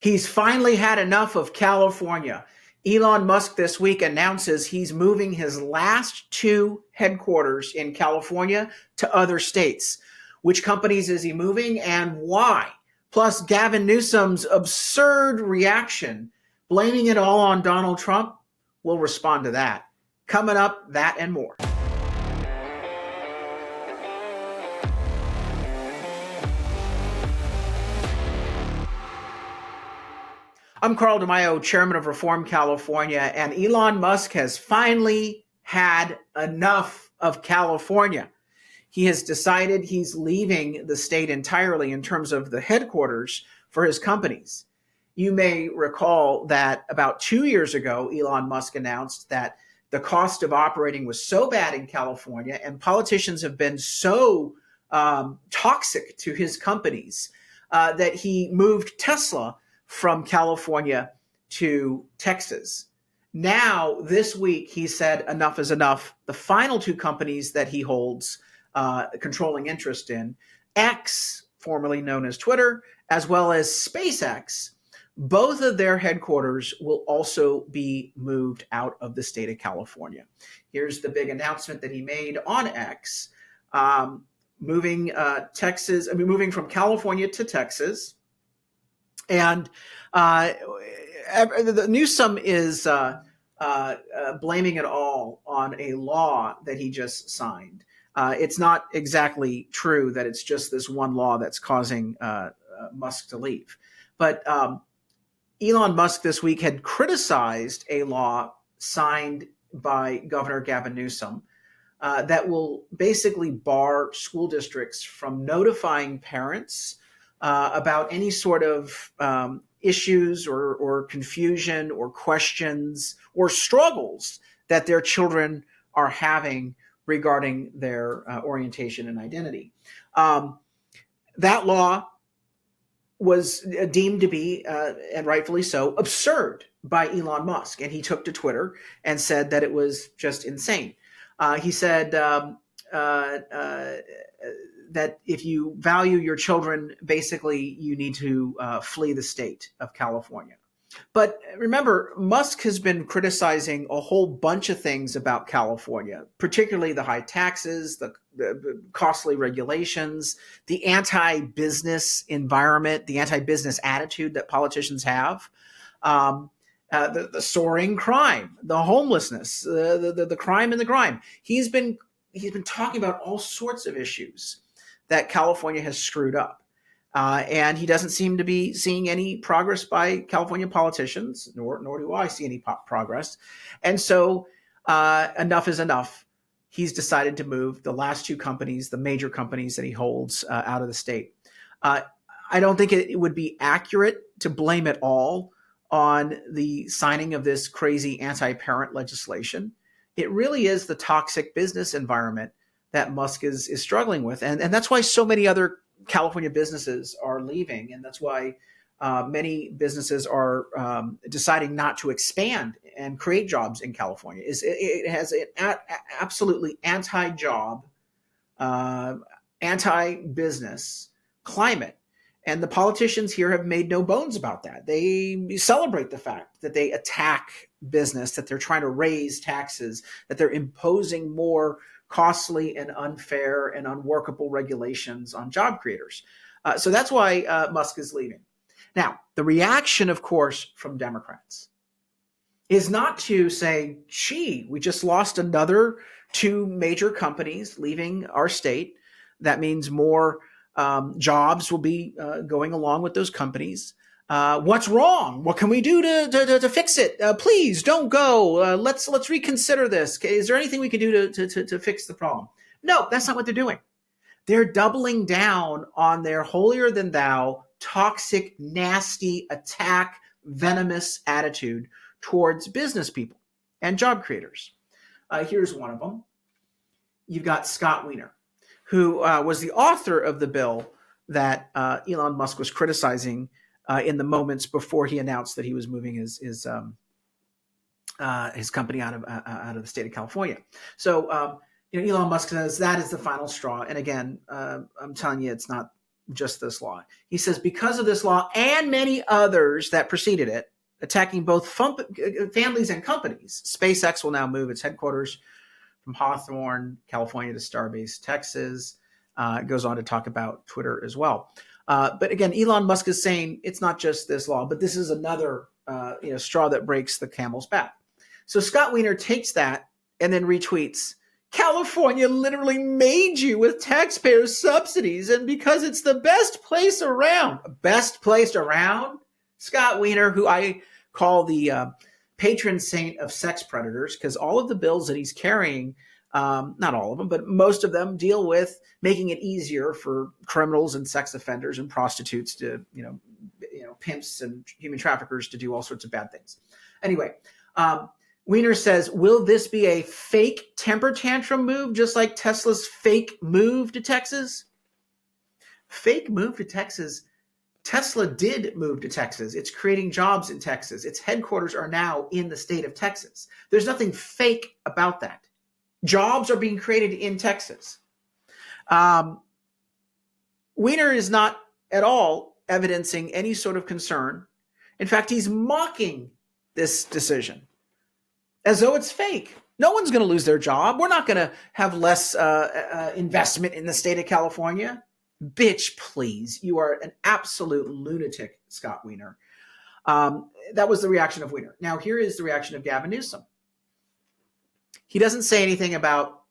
He's finally had enough of California. Elon Musk this week announces he's moving his last two headquarters in California to other states. Which companies is he moving and why? Plus, Gavin Newsom's absurd reaction, blaming it all on Donald Trump. We'll respond to that. Coming up, that and more. I'm Carl DeMaio, chairman of Reform California, and Elon Musk has finally had enough of California. He has decided he's leaving the state entirely in terms of the headquarters for his companies. You may recall that about 2 years ago, Elon Musk announced that the cost of operating was so bad in California and politicians have been so toxic to his companies that he moved Tesla from California to Texas. Now, this week, he said enough is enough. The final two companies that he holds controlling interest in, X, formerly known as Twitter, as well as SpaceX, both of their headquarters will also be moved out of the state of California. Here's the big announcement that he made on X, moving from California to Texas. And Newsom is blaming it all on a law that he just signed. It's not exactly true that it's just this one law that's causing Musk to leave. But Elon Musk this week had criticized a law signed by Governor Gavin Newsom that will basically bar school districts from notifying parents about any sort of issues or confusion or questions or struggles that their children are having regarding their orientation and identity. That law was deemed to be, and rightfully so, absurd by Elon Musk. And he took to Twitter and said that it was just insane. He said that if you value your children, basically you need to flee the state of California. But remember, Musk has been criticizing a whole bunch of things about California, particularly the high taxes, the costly regulations, the anti-business environment, the anti-business attitude that politicians have, the soaring crime, the homelessness, the crime and the grime. He's been talking about all sorts of issues that California has screwed up. And he doesn't seem to be seeing any progress by California politicians, nor do I see any progress. And so enough is enough. He's decided to move the last two companies, the major companies that he holds, out of the state. I don't think it would be accurate to blame it all on the signing of this crazy anti-parent legislation. It really is the toxic business environment that Musk is struggling with. And that's why so many other California businesses are leaving. And that's why many businesses are deciding not to expand and create jobs in California. It has an absolutely anti-job, anti-business climate. And the politicians here have made no bones about that. They celebrate the fact that they attack business, that they're trying to raise taxes, that they're imposing more costly and unfair and unworkable regulations on job creators. So that's why Musk is leaving. Now, the reaction, of course, from Democrats is not to say, gee, we just lost another two major companies leaving our state. That means more jobs will be going along with those companies. What's wrong? What can we do to fix it? Please don't go. Let's reconsider this. Is there anything we can do to fix the problem? No, that's not what they're doing. They're doubling down on their holier than thou, toxic, nasty, attack, venomous attitude towards business people and job creators. Here's one of them. You've got Scott Wiener, who was the author of the bill that Elon Musk was criticizing in the moments before he announced that he was moving his company out of the state of California. So Elon Musk says that is the final straw. And again, I'm telling you, it's not just this law. He says, because of this law and many others that preceded it, attacking both families and companies, SpaceX will now move its headquarters from Hawthorne, California to Starbase, Texas. It goes on to talk about Twitter as well. But again, Elon Musk is saying it's not just this law, but this is another straw that breaks the camel's back. So Scott Wiener takes that and then retweets, California literally made you with taxpayer subsidies, and because it's the best place around, Scott Wiener, who I call the patron saint of sex predators, because all of the bills that he's carrying, not all of them, but most of them deal with making it easier for criminals and sex offenders and prostitutes to, pimps and human traffickers to do all sorts of bad things. Anyway, Wiener says, will this be a fake temper tantrum move, just like Tesla's fake move to Texas? Fake move to Texas. Tesla did move to Texas. It's creating jobs in Texas. Its headquarters are now in the state of Texas. There's nothing fake about that. Jobs are being created in Texas. Wiener is not at all evidencing any sort of concern. In fact, he's mocking this decision as though it's fake. No one's going to lose their job. We're not going to have less investment in the state of California. Bitch, please. You are an absolute lunatic, Scott Wiener. That was the reaction of Wiener. Now, here is the reaction of Gavin Newsom. He doesn't say anything about,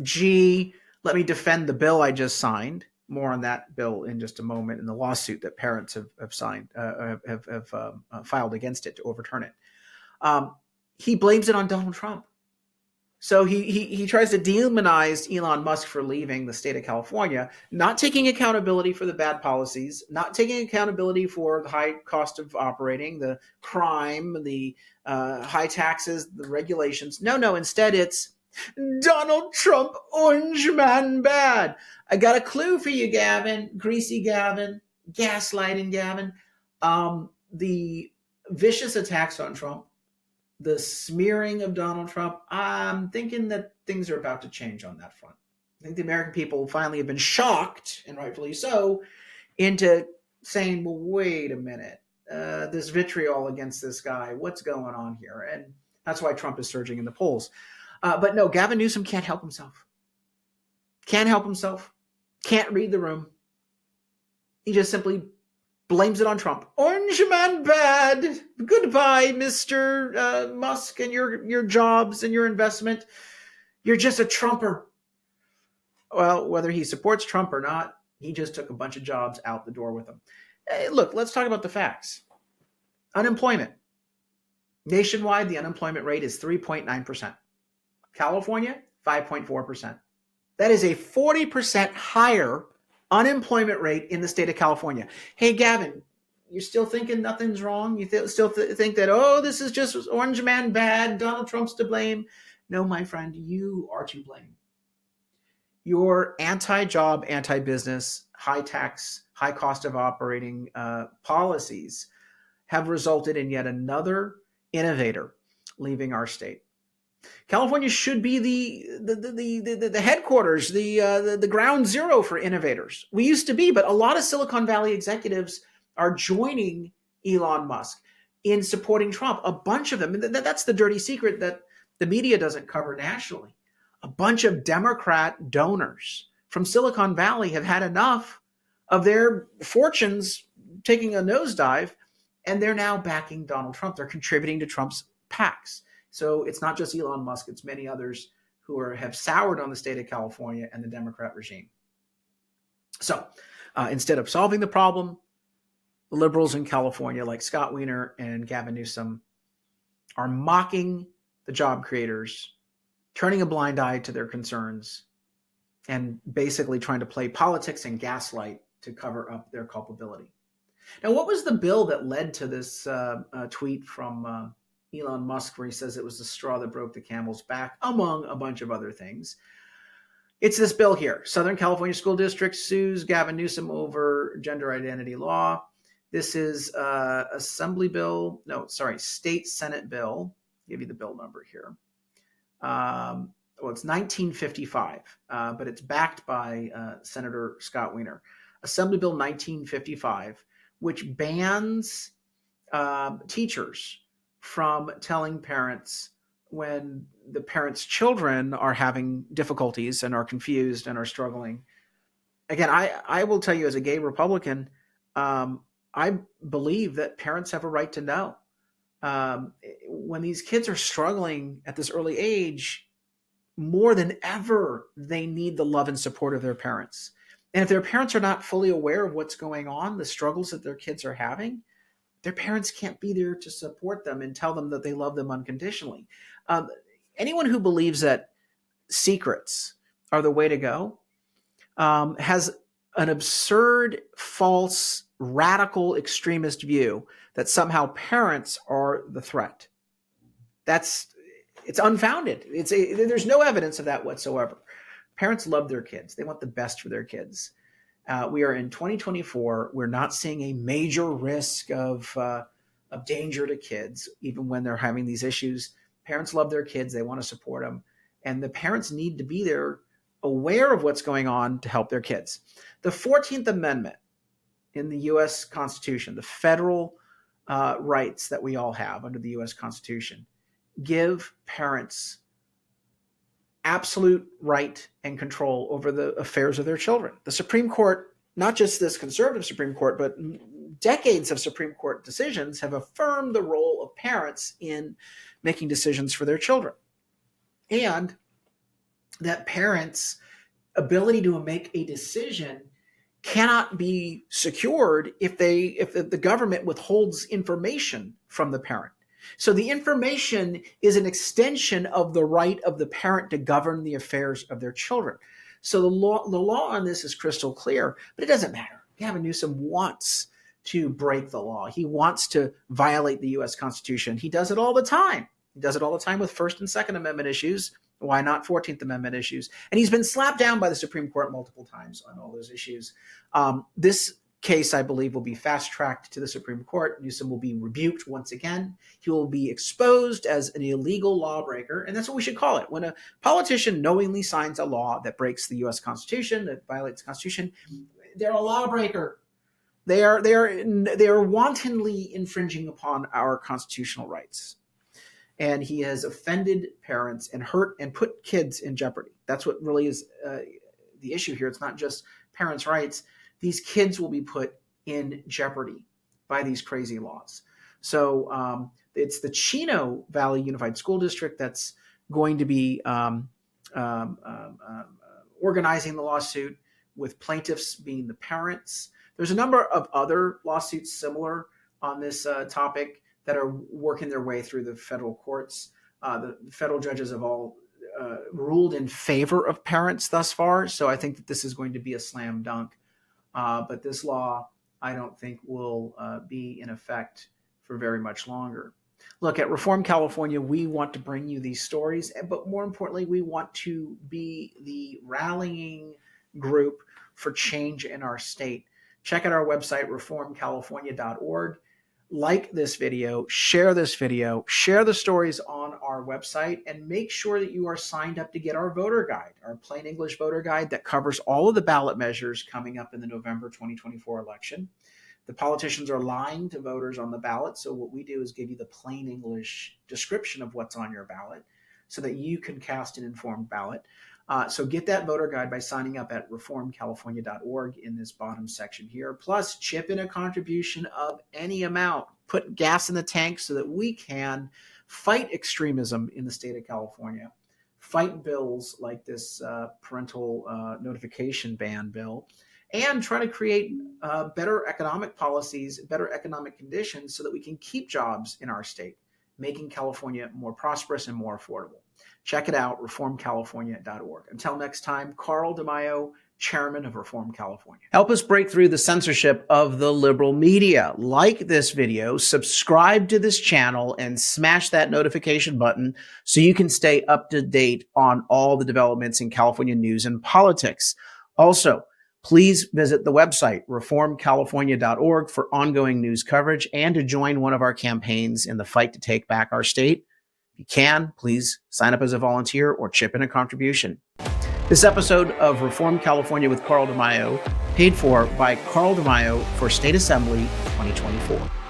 gee, let me defend the bill I just signed. More on that bill in just a moment, in the lawsuit that parents have filed against it to overturn it. He blames it on Donald Trump. So he tries to demonize Elon Musk for leaving the state of California, not taking accountability for the bad policies, not taking accountability for the high cost of operating, the crime, the high taxes, the regulations. No, instead it's Donald Trump, orange man bad. I got a clue for you, Gavin, greasy Gavin, gaslighting Gavin. The vicious attacks on Trump, the smearing of Donald Trump, I'm thinking that things are about to change on that front. I think the American people finally have been shocked, and rightfully so, into saying, well, wait a minute, this vitriol against this guy, what's going on here? And that's why Trump is surging in the polls. But no, Gavin Newsom can't help himself. Can't read the room. He just simply blames it on Trump. Orange man bad. Goodbye, Mr. Musk, and your jobs and your investment. You're just a Trumper. Well, whether he supports Trump or not, he just took a bunch of jobs out the door with him. Hey, look, let's talk about the facts. Unemployment. Nationwide, the unemployment rate is 3.9%. California, 5.4%. That is a 40% higher unemployment rate in the state of California. Hey, Gavin, you're still thinking nothing's wrong? You still think that, this is just orange man bad, Donald Trump's to blame? No, my friend, you are to blame. Your anti-job, anti-business, high tax, high cost of operating policies have resulted in yet another innovator leaving our state. California should be the headquarters, the ground zero for innovators. We used to be, but a lot of Silicon Valley executives are joining Elon Musk in supporting Trump. A bunch of them. That's the dirty secret that the media doesn't cover nationally. A bunch of Democrat donors from Silicon Valley have had enough of their fortunes taking a nosedive, and they're now backing Donald Trump. They're contributing to Trump's PACs. So it's not just Elon Musk, it's many others who have soured on the state of California and the Democrat regime. So instead of solving the problem, the liberals in California, like Scott Wiener and Gavin Newsom, are mocking the job creators, turning a blind eye to their concerns, and basically trying to play politics and gaslight to cover up their culpability. Now, what was the bill that led to this tweet from Elon Musk, where he says it was the straw that broke the camel's back, among a bunch of other things? It's this bill here. Southern California School District sues Gavin Newsom over gender identity law. This is State Senate bill. I'll give you the bill number here. It's 1955, but it's backed by Senator Scott Wiener. Assembly Bill 1955, which bans teachers from telling parents when the parents' children are having difficulties and are confused and are struggling. Again, I will tell you, as a gay Republican, I believe that parents have a right to know. When these kids are struggling at this early age, more than ever, they need the love and support of their parents. And if their parents are not fully aware of what's going on, the struggles that their kids are having, their parents can't be there to support them and tell them that they love them unconditionally. Anyone who believes that secrets are the way to go has an absurd, false, radical, extremist view that somehow parents are the threat. It's unfounded. There's no evidence of that whatsoever. Parents love their kids. They want the best for their kids. We are in 2024. We're not seeing a major risk of danger to kids, even when they're having these issues. Parents love their kids. They want to support them. And the parents need to be there, aware of what's going on, to help their kids. The 14th Amendment in the U.S. Constitution, the federal rights that we all have under the U.S. Constitution, give parents absolute right and control over the affairs of their children. The Supreme Court, not just this conservative Supreme Court, but decades of Supreme Court decisions have affirmed the role of parents in making decisions for their children. And that parents' ability to make a decision cannot be secured if the government withholds information from the parent. So the information is an extension of the right of the parent to govern the affairs of their children. So the law on this is crystal clear, but it doesn't matter. Gavin Newsom wants to break the law. He wants to violate the U.S. Constitution. He does it all the time. He does it all the time with First and Second Amendment issues. Why not 14th Amendment issues? And he's been slapped down by the Supreme Court multiple times on all those issues. This case, I believe, will be fast-tracked to the Supreme Court. Newsom will be rebuked once again. He will be exposed as an illegal lawbreaker, and that's what we should call it. When a politician knowingly signs a law that breaks the U.S. Constitution, that violates the Constitution, they're a lawbreaker. They are wantonly infringing upon our constitutional rights. And he has offended parents and hurt and put kids in jeopardy. That's what really is the issue here. It's not just parents' rights. These kids will be put in jeopardy by these crazy laws. So it's the Chino Valley Unified School District that's going to be organizing the lawsuit, with plaintiffs being the parents. There's a number of other lawsuits similar on this topic that are working their way through the federal courts. The federal judges have all ruled in favor of parents thus far, so I think that this is going to be a slam dunk. But this law, I don't think, will be in effect for very much longer. Look, at Reform California, we want to bring you these stories, but more importantly, we want to be the rallying group for change in our state. Check out our website, reformcalifornia.org. Like this video, share the stories on our website, and make sure that you are signed up to get our voter guide, our plain English voter guide that covers all of the ballot measures coming up in the November 2024 election. The politicians are lying to voters on the ballot, so what we do is give you the plain English description of what's on your ballot so that you can cast an informed ballot. So get that voter guide by signing up at reformcalifornia.org in this bottom section here. Plus, chip in a contribution of any amount. Put gas in the tank so that we can fight extremism in the state of California, fight bills like this parental notification ban bill, and try to create better economic policies, better economic conditions so that we can keep jobs in our state, making California more prosperous and more affordable. Check it out, reformcalifornia.org. Until next time, Carl DeMaio, chairman of Reform California. Help us break through the censorship of the liberal media. Like this video, subscribe to this channel, and smash that notification button so you can stay up to date on all the developments in California news and politics. Also, please visit the website, reformcalifornia.org, for ongoing news coverage and to join one of our campaigns in the fight to take back our state. If you can, please sign up as a volunteer or chip in a contribution. This episode of Reform California with Carl DeMaio, paid for by Carl DeMaio for State Assembly 2024.